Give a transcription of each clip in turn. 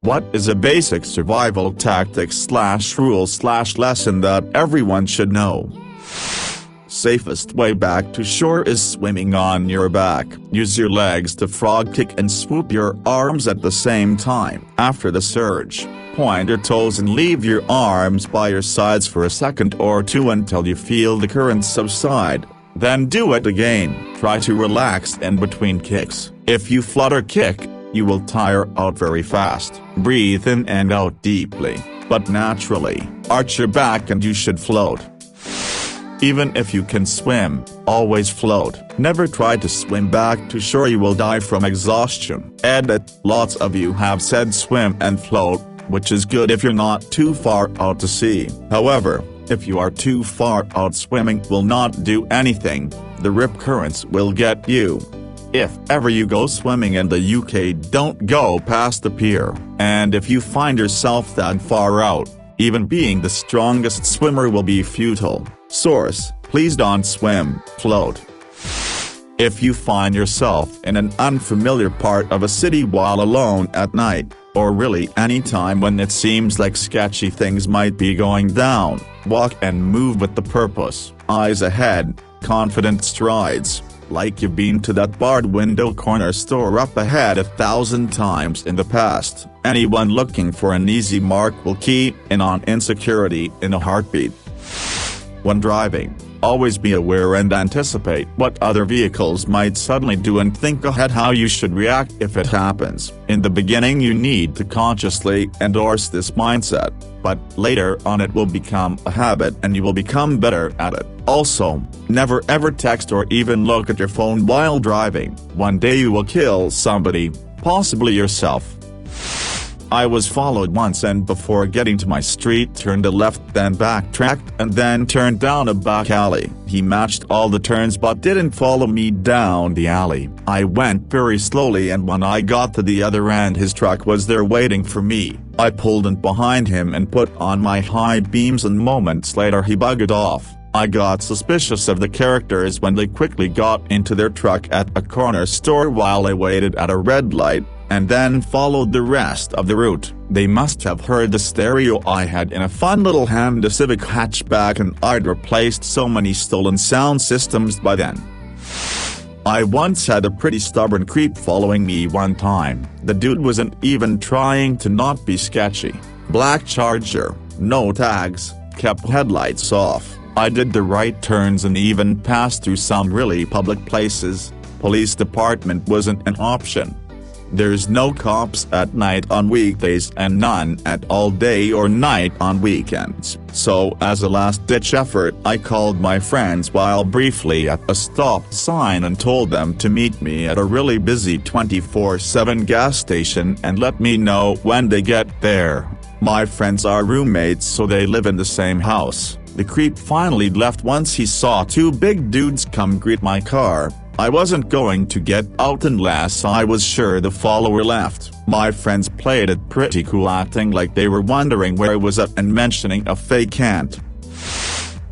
What is a basic survival tactic/rule/lesson that everyone should know? Safest way back to shore is swimming on your back. Use your legs to frog kick and swoop your arms at the same time. After the surge, point your toes and leave your arms by your sides for a second or two until you feel the current subside. Then do it again. Try to relax in between kicks. If you flutter kick, you will tire out very fast. Breathe in and out deeply, but naturally. Arch your back and you should float. Even if you can swim, always float. Never try to swim back to shore, you will die from exhaustion. Edit. Lots of you have said swim and float, which is good if you're not too far out to sea. However, if you are too far out, swimming will not do anything. The rip currents will get you. If ever you go swimming in the UK, don't go past the pier. And if you find yourself that far out, even being the strongest swimmer will be futile. Source: please don't swim, float. If you find yourself in an unfamiliar part of a city while alone at night, or really any time when it seems like sketchy things might be going down, walk and move with the purpose, eyes ahead, confident strides, like you've been to that barred window corner store up ahead 1,000 times in the past. Anyone looking for an easy mark will key in on insecurity in a heartbeat. When driving, always be aware and anticipate what other vehicles might suddenly do and think ahead how you should react if it happens. In the beginning you need to consciously endorse this mindset, but later on it will become a habit and you will become better at it. Also, never ever text or even look at your phone while driving. One day you will kill somebody, possibly yourself. I was followed once and before getting to my street turned a left, then backtracked and then turned down a back alley. He matched all the turns but didn't follow me down the alley. I went very slowly and when I got to the other end his truck was there waiting for me. I pulled in behind him and put on my high beams and moments later he buggered off. I got suspicious of the characters when they quickly got into their truck at a corner store while I waited at a red light, and then followed the rest of the route. They must have heard the stereo I had in a fun little Honda Civic hatchback and I'd replaced so many stolen sound systems by then. I once had a pretty stubborn creep following me one time. The dude wasn't even trying to not be sketchy. Black Charger, no tags, kept headlights off. I did the right turns and even passed through some really public places. Police department wasn't an option. There's no cops at night on weekdays and none at all day or night on weekends. So as a last-ditch effort I called my friends while briefly at a stop sign and told them to meet me at a really busy 24/7 gas station and let me know when they get there. My friends are roommates so they live in the same house. The creep finally left once he saw two big dudes come greet my car. I wasn't going to get out unless I was sure the follower left. My friends played it pretty cool, acting like they were wondering where I was at and mentioning a fake aunt.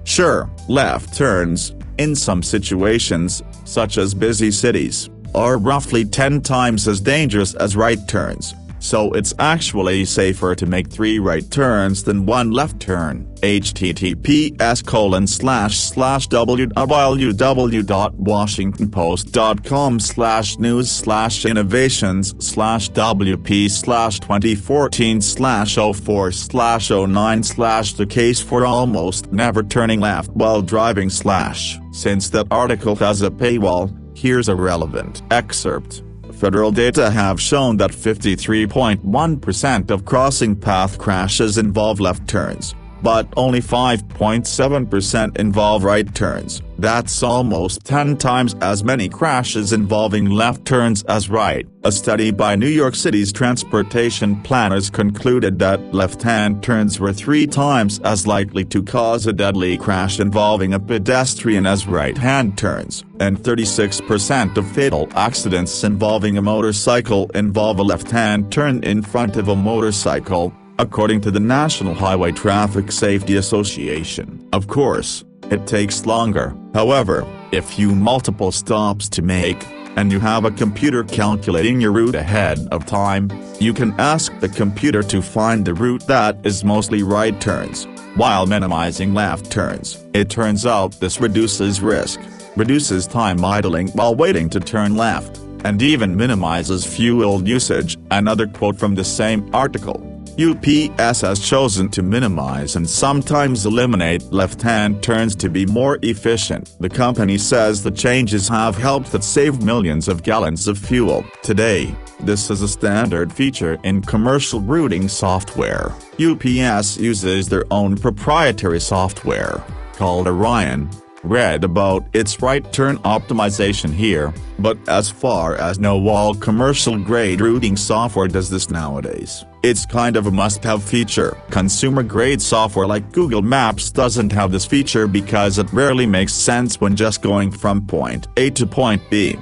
Sure, left turns, in some situations, such as busy cities, are roughly 10 times as dangerous as right turns. So it's actually safer to make 3 right turns than 1 left turn. https://www.washingtonpost.com/news/innovations/WP/2014/04/09/ the case for almost never turning left while driving/ Since that article has a paywall, here's a relevant excerpt. Federal data have shown that 53.1% of crossing path crashes involve left turns, but only 5.7% involve right turns. That's almost 10 times as many crashes involving left turns as right. A study by New York City's transportation planners concluded that left-hand turns were 3 times as likely to cause a deadly crash involving a pedestrian as right-hand turns, and 36% of fatal accidents involving a motorcycle involve a left-hand turn in front of a motorcycle, according to the National Highway Traffic Safety Association. Of course, it takes longer. However, if you multiple stops to make, and you have a computer calculating your route ahead of time, you can ask the computer to find the route that is mostly right turns, while minimizing left turns. It turns out this reduces risk, reduces time idling while waiting to turn left, and even minimizes fuel usage. Another quote from the same article. UPS has chosen to minimize and sometimes eliminate left-hand turns to be more efficient. The company says the changes have helped it save millions of gallons of fuel. Today, this is a standard feature in commercial routing software. UPS uses their own proprietary software, called Orion. Read about its right turn optimization here, but as far as know, all commercial-grade routing software does this nowadays. It's kind of a must-have feature. Consumer-grade software like Google Maps doesn't have this feature because it rarely makes sense when just going from point A to point B.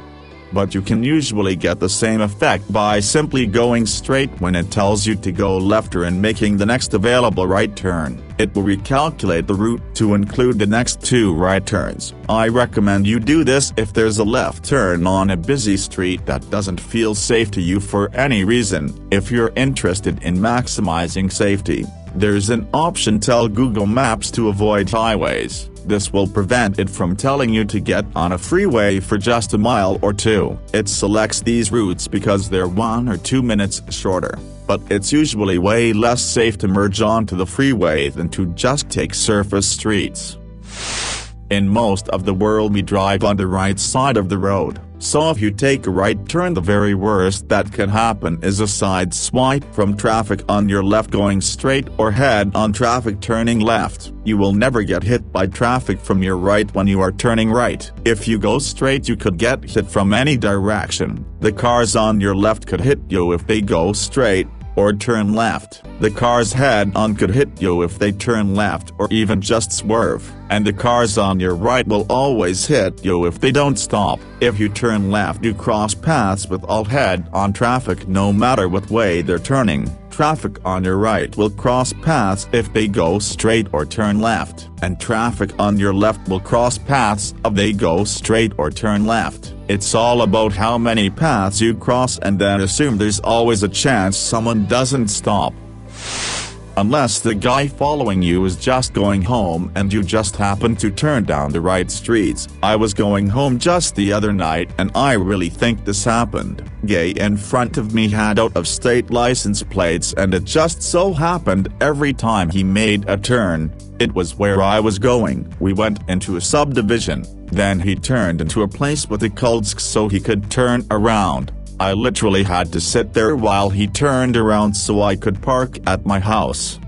But you can usually get the same effect by simply going straight when it tells you to go left and making the next available right turn. It will recalculate the route to include the next 2 right turns. I recommend you do this if there's a left turn on a busy street that doesn't feel safe to you for any reason. If you're interested in maximizing safety, there's an option tell Google Maps to avoid highways. This will prevent it from telling you to get on a freeway for just a mile or 2. It selects these routes because they're 1 or 2 minutes shorter, but it's usually way less safe to merge onto the freeway than to just take surface streets. In most of the world we drive on the right side of the road, so if you take a right turn, the very worst that can happen is a side swipe from traffic on your left going straight or head on traffic turning left. You will never get hit by traffic from your right when you are turning right. If you go straight, you could get hit from any direction. The cars on your left could hit you if they go straight or turn left. The cars head-on could hit you if they turn left or even just swerve. And the cars on your right will always hit you if they don't stop. If you turn left, you cross paths with all head-on traffic no matter what way they're turning. Traffic on your right will cross paths if they go straight or turn left. And traffic on your left will cross paths if they go straight or turn left. It's all about how many paths you cross and then assume there's always a chance someone doesn't stop. Unless the guy following you is just going home and you just happen to turn down the right streets. I was going home just the other night and I really think this happened. Guy in front of me had out-of-state license plates and it just so happened every time he made a turn, it was where I was going. We went into a subdivision, then he turned into a place with a cul-de-sac so he could turn around. I literally had to sit there while he turned around so I could park at my house.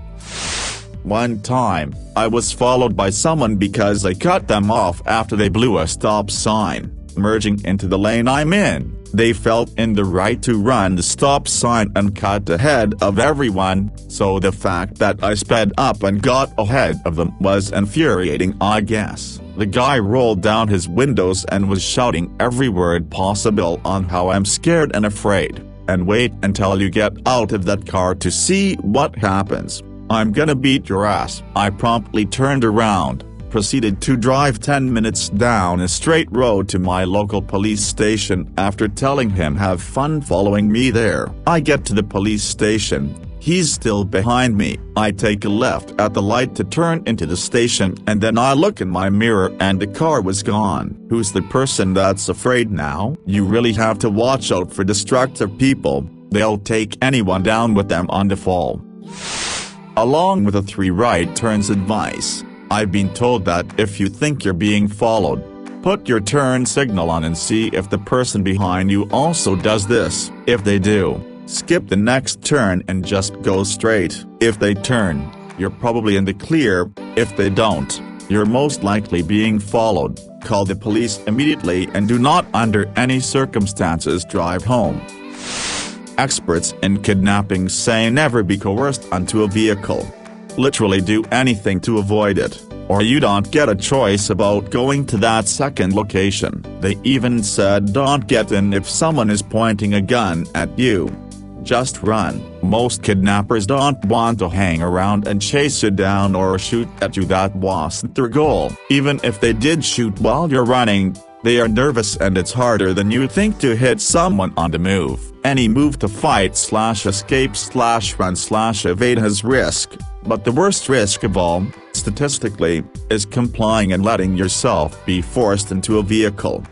One time, I was followed by someone because I cut them off after they blew a stop sign, merging into the lane I'm in. They felt in the right to run the stop sign and cut ahead of everyone, so the fact that I sped up and got ahead of them was infuriating, I guess. The guy rolled down his windows and was shouting every word possible on how I'm scared and afraid, and wait until you get out of that car to see what happens. I'm gonna beat your ass. I promptly turned around, proceeded to drive 10 minutes down a straight road to my local police station after telling him have fun following me there. I get to the police station. He's still behind me. I take a left at the light to turn into the station and then I look in my mirror and the car was gone. Who's the person that's afraid now? You really have to watch out for destructive people. They'll take anyone down with them on the fall. Along with the 3 right turns advice, I've been told that if you think you're being followed, put your turn signal on and see if the person behind you also does this. If they do, skip the next turn and just go straight. If they turn, you're probably in the clear. If they don't, you're most likely being followed. Call the police immediately and do not under any circumstances drive home. Experts in kidnapping say never be coerced onto a vehicle. Literally do anything to avoid it, or you don't get a choice about going to that second location. They even said don't get in if someone is pointing a gun at you. Just run. Most kidnappers don't want to hang around and chase you down or shoot at you. That wasn't their goal. Even if they did shoot while you're running, They are nervous and it's harder than you think to hit someone on the move. Any move to fight/escape/run/evade has risk, but the worst risk of all, statistically, is complying and letting yourself be forced into a vehicle.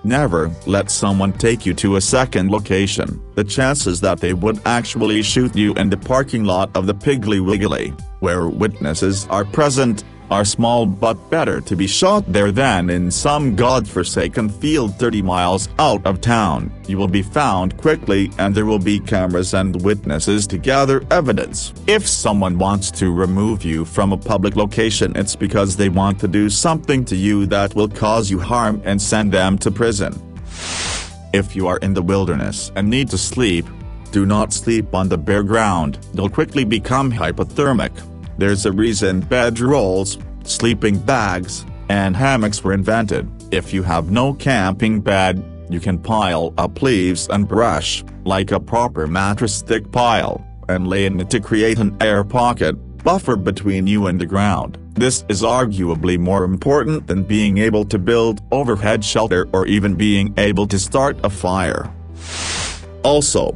Never let someone take you to a second location. The chances that they would actually shoot you in the parking lot of the Piggly Wiggly, where witnesses are present, are small, but better to be shot there than in some godforsaken field 30 miles out of town. You will be found quickly and there will be cameras and witnesses to gather evidence. If someone wants to remove you from a public location, it's because they want to do something to you that will cause you harm and send them to prison. If you are in the wilderness and need to sleep, do not sleep on the bare ground. You'll quickly become hypothermic. There's a reason bedrolls, sleeping bags, and hammocks were invented. If you have no camping bed, you can pile up leaves and brush, like a proper mattress stick pile, and lay in it to create an air pocket buffer between you and the ground. This is arguably more important than being able to build overhead shelter or even being able to start a fire. Also,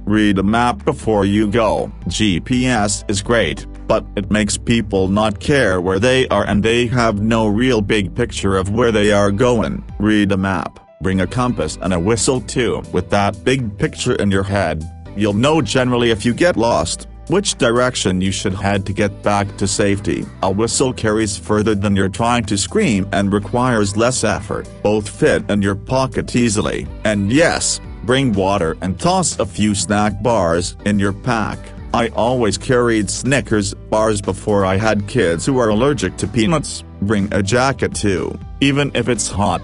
read a map before you go. GPS is great, but it makes people not care where they are and they have no real big picture of where they are going. Read a map, bring a compass and a whistle too. With that big picture in your head, you'll know generally if you get lost, which direction you should head to get back to safety. A whistle carries further than you're trying to scream and requires less effort. Both fit in your pocket easily. And yes, bring water and toss a few snack bars in your pack. I always carried Snickers bars before I had kids who are allergic to peanuts. Bring a jacket too, even if it's hot.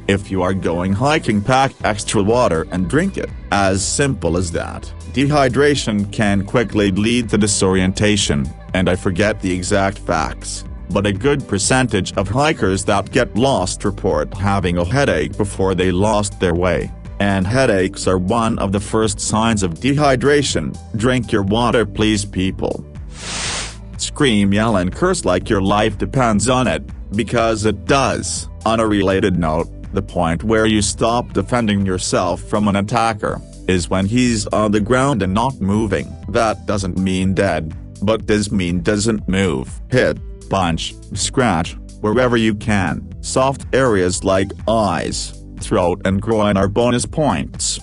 If you are going hiking, pack extra water and drink it. As simple as that. Dehydration can quickly lead to disorientation, and I forget the exact facts, but a good percentage of hikers that get lost report having a headache before they lost their way. And headaches are one of the first signs of dehydration. Drink your water, please, people. Scream, yell and curse like your life depends on it, because it does. On a related note, the point where you stop defending yourself from an attacker is when he's on the ground and not moving. That doesn't mean dead, but does mean doesn't move. Hit, punch, scratch, wherever you can. Soft areas like eyes, throat and groin are bonus points.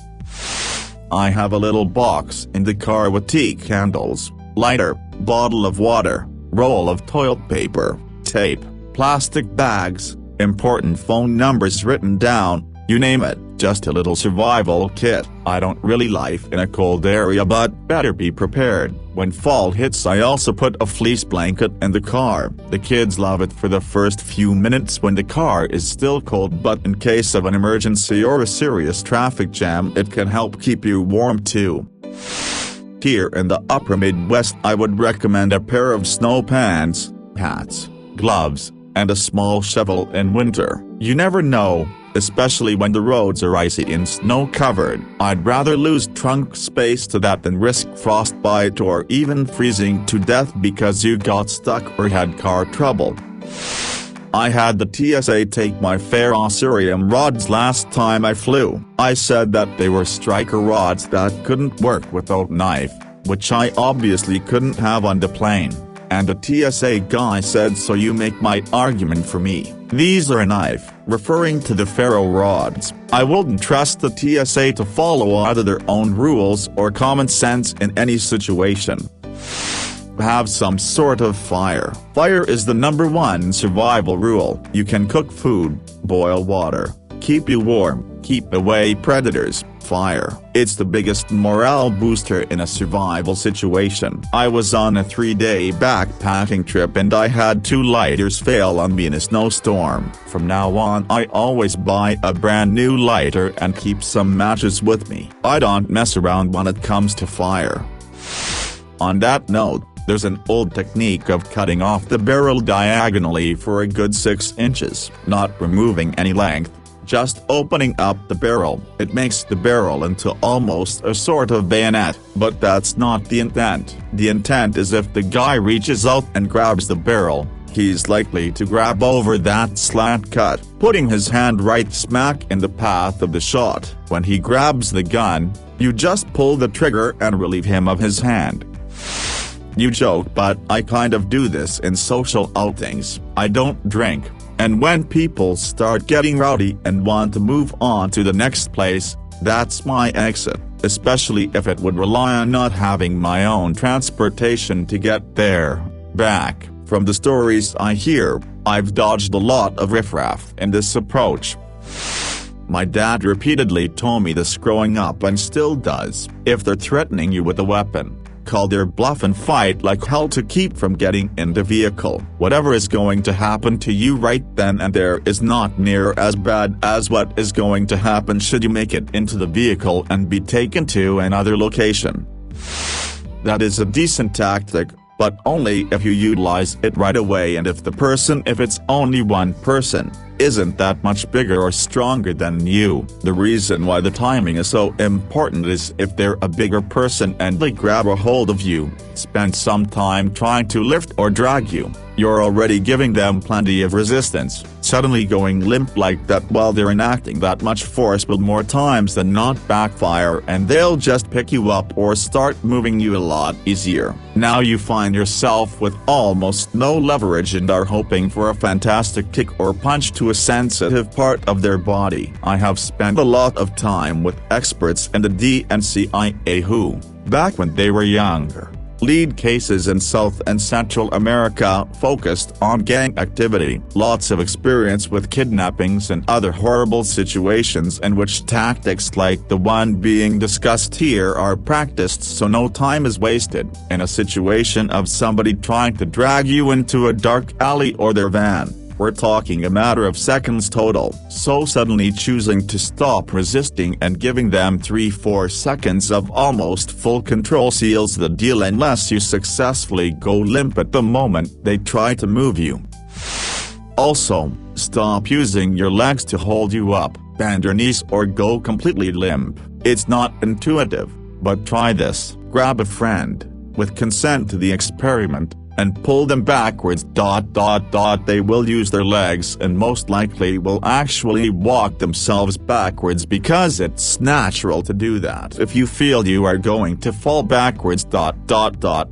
I have a little box in the car with tea candles, lighter, bottle of water, roll of toilet paper, tape, plastic bags, important phone numbers written down, you name it, just a little survival kit. I don't really live in a cold area, but better be prepared. When fall hits, I also put a fleece blanket in the car. The kids love it for the first few minutes when the car is still cold, but in case of an emergency or a serious traffic jam, it can help keep you warm too. Here in the upper Midwest, I would recommend a pair of snow pants, hats, gloves, and a small shovel in winter. You never know, especially when the roads are icy and snow-covered. I'd rather lose trunk space to that than risk frostbite or even freezing to death because you got stuck or had car trouble. I had the TSA take my ferrocerium rods last time I flew. I said that they were striker rods that couldn't work without knife, which I obviously couldn't have on the plane. And the TSA guy said, so you make my argument for me. These are a knife, referring to the ferro rods. I wouldn't trust the TSA to follow either their own rules or common sense in any situation. Have some sort of fire. Fire is the #1 survival rule. You can cook food, boil water, keep you warm, keep away predators. Fire. It's the biggest morale booster in a survival situation. I was on a 3-day backpacking trip and I had 2 lighters fail on me in a snowstorm. From now on, I always buy a brand new lighter and keep some matches with me. I don't mess around when it comes to fire. On that note, there's an old technique of cutting off the barrel diagonally for a good 6 inches, not removing any length, just opening up the barrel. It makes the barrel into almost a sort of bayonet, but that's not the intent. The intent is if the guy reaches out and grabs the barrel, he's likely to grab over that slant cut, putting his hand right smack in the path of the shot. When he grabs the gun, you just pull the trigger and relieve him of his hand. You joke, but I kind of do this in social outings. I don't drink, and when people start getting rowdy and want to move on to the next place, that's my exit, especially if it would rely on not having my own transportation to get there, back. From the stories I hear, I've dodged a lot of riffraff in this approach. My dad repeatedly told me this growing up and still does. If they're threatening you with a weapon, call their bluff and fight like hell to keep from getting in the vehicle. Whatever is going to happen to you right then and there is not near as bad as what is going to happen should you make it into the vehicle and be taken to another location. That is a decent tactic, but only if you utilize it right away and if it's only one person, isn't that much bigger or stronger than you. The reason why the timing is so important is if they're a bigger person and they grab a hold of you, spend some time trying to lift or drag you, you're already giving them plenty of resistance. Suddenly going limp like that while they're enacting that much force will more times than not backfire, and they'll just pick you up or start moving you a lot easier. Now you find yourself with almost no leverage and are hoping for a fantastic kick or punch to a sensitive part of their body. I have spent a lot of time with experts in the DNCIA who, back when they were younger, lead cases in South and Central America focused on gang activity. Lots of experience with kidnappings and other horrible situations in which tactics like the one being discussed here are practiced so no time is wasted. In a situation of somebody trying to drag you into a dark alley or their van, we're talking a matter of seconds total, so suddenly choosing to stop resisting and giving them 3-4 seconds of almost full control seals the deal unless you successfully go limp at the moment they try to move you. Also, stop using your legs to hold you up, bend your knees or go completely limp. It's not intuitive, but try this. Grab a friend, with consent to the experiment, and pull them backwards. They will use their legs and most likely will actually walk themselves backwards because it's natural to do that. If you feel you are going to fall backwards.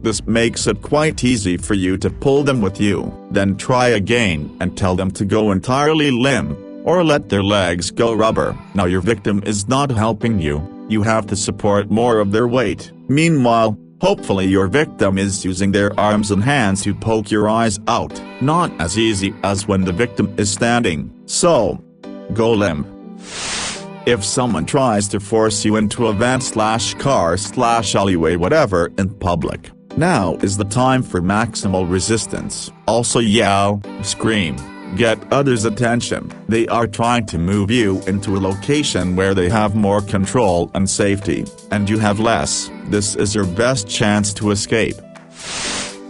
This makes it quite easy for you to pull them with you. Then try again and tell them to go entirely limp, or let their legs go rubber. Now your victim is not helping you, you have to support more of their weight. Meanwhile, hopefully your victim is using their arms and hands to poke your eyes out. Not as easy as when the victim is standing, so go limp. If someone tries to force you into a van/car/alleyway whatever in public, now is the time for maximal resistance. Also yell, scream, get others' attention. They are trying to move you into a location where they have more control and safety, and you have less. This is your best chance to escape.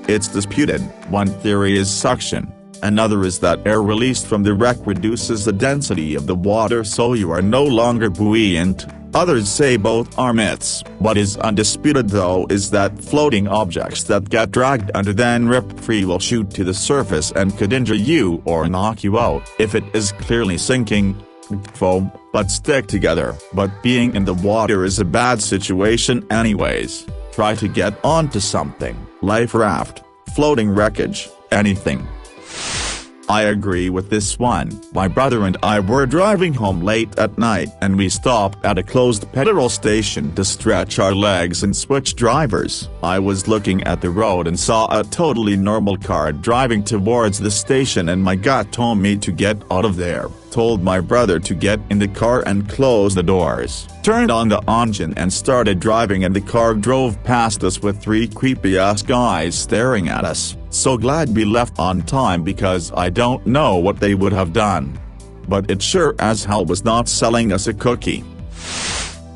It's disputed. One theory is suction. Another is that air released from the wreck reduces the density of the water so you are no longer buoyant. Others say both are myths. What is undisputed though is that floating objects that get dragged under then rip free will shoot to the surface and could injure you or knock you out. If it is clearly sinking, foam, but stick together. But being in the water is a bad situation anyways. Try to get onto something, life raft, floating wreckage, anything. I agree with this one. My brother and I were driving home late at night and we stopped at a closed petrol station to stretch our legs and switch drivers. I was looking at the road and saw a totally normal car driving towards the station and my gut told me to get out of there. Told my brother to get in the car and close the doors. Turned on the engine and started driving and the car drove past us with 3 creepy-ass guys staring at us. So glad we left on time because I don't know what they would have done. But it sure as hell was not selling us a cookie.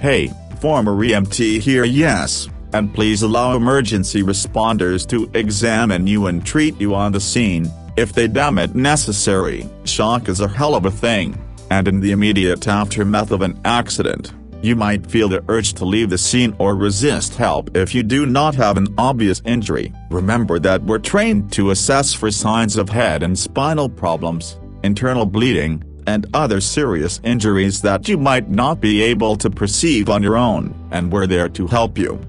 Hey, former EMT here, yes, and please allow emergency responders to examine you and treat you on the scene, if they deem it necessary. Shock is a hell of a thing, and in the immediate aftermath of an accident, You might feel the urge to leave the scene or resist help if you do not have an obvious injury. Remember that we're trained to assess for signs of head and spinal problems, internal bleeding, and other serious injuries that you might not be able to perceive on your own, and we're there to help you.